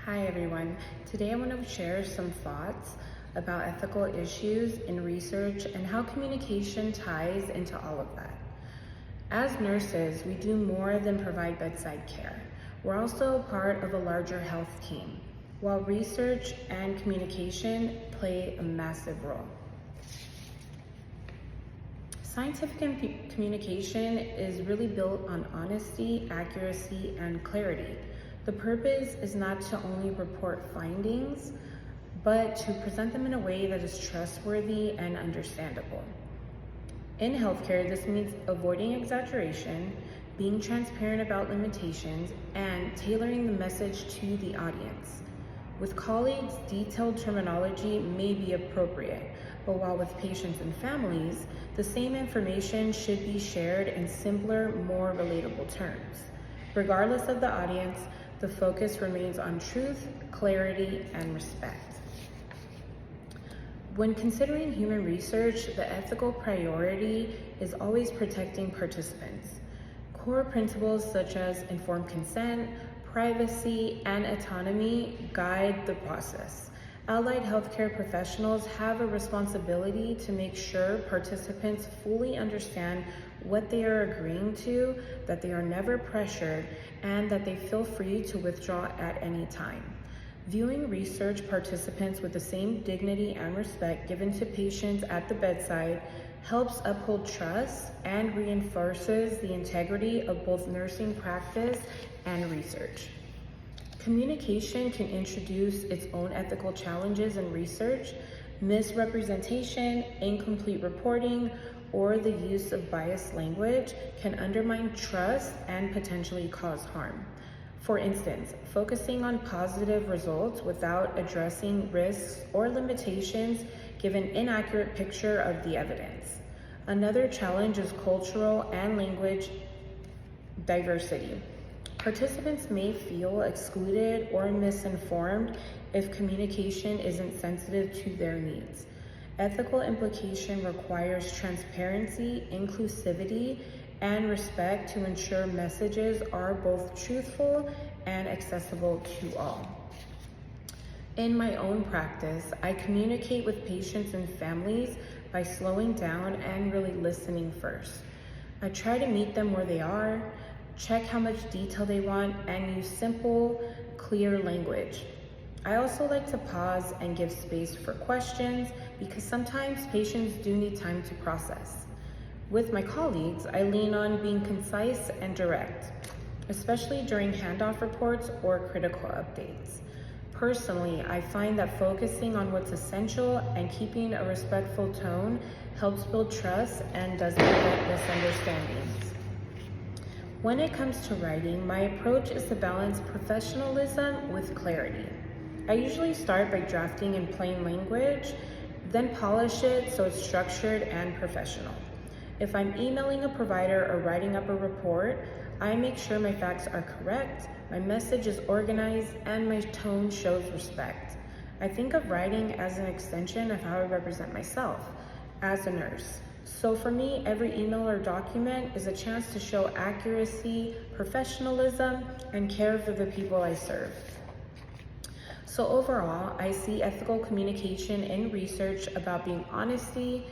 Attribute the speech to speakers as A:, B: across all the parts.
A: Hi everyone. Today I want to share some thoughts about ethical issues in research and how communication ties into all of that. As nurses, we do more than provide bedside care. We're also part of a larger health team, while research and communication play a massive role. Scientific communication is really built on honesty, accuracy, and clarity. The purpose is not to only report findings, but to present them in a way that is trustworthy and understandable. In healthcare, this means avoiding exaggeration, being transparent about limitations, and tailoring the message to the audience. With colleagues, detailed terminology may be appropriate, but while with patients and families, the same information should be shared in simpler, more relatable terms. Regardless of the audience, the focus remains on truth, clarity, and respect. When considering human research, the ethical priority is always protecting participants. Core principles such as informed consent, privacy, and autonomy guide the process. Allied healthcare professionals have a responsibility to make sure participants fully understand what they are agreeing to, that they are never pressured, and that they feel free to withdraw at any time. Viewing research participants with the same dignity and respect given to patients at the bedside helps uphold trust and reinforces the integrity of both nursing practice and research. Communication can introduce its own ethical challenges in research. Misrepresentation, incomplete reporting, or the use of biased language can undermine trust and potentially cause harm. For instance, focusing on positive results without addressing risks or limitations give an inaccurate picture of the evidence. Another challenge is cultural and language diversity. Participants may feel excluded or misinformed if communication isn't sensitive to their needs. Ethical implication requires transparency, inclusivity, and respect to ensure messages are both truthful and accessible to all. In my own practice, I communicate with patients and families by slowing down and really listening first. I try to meet them where they are, check how much detail they want, and use simple, clear language. I also like to pause and give space for questions because sometimes patients do need time to process. With my colleagues, I lean on being concise and direct, especially during handoff reports or critical updates. Personally, I find that focusing on what's essential and keeping a respectful tone helps build trust and doesn't prevent misunderstandings. When it comes to writing, my approach is to balance professionalism with clarity. I usually start by drafting in plain language, then polish it so it's structured and professional. If I'm emailing a provider or writing up a report, I make sure my facts are correct, my message is organized, and my tone shows respect. I think of writing as an extension of how I represent myself as a nurse. So for me, every email or document is a chance to show accuracy, professionalism, and care for the people I serve. So overall, I see ethical communication in research about being honesty,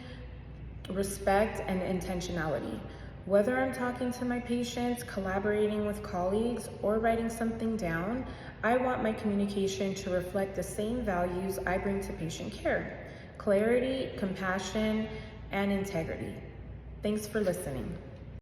A: respect, and intentionality. Whether I'm talking to my patients, collaborating with colleagues, or writing something down, I want my communication to reflect the same values I bring to patient care: clarity, compassion, and integrity. Thanks for listening.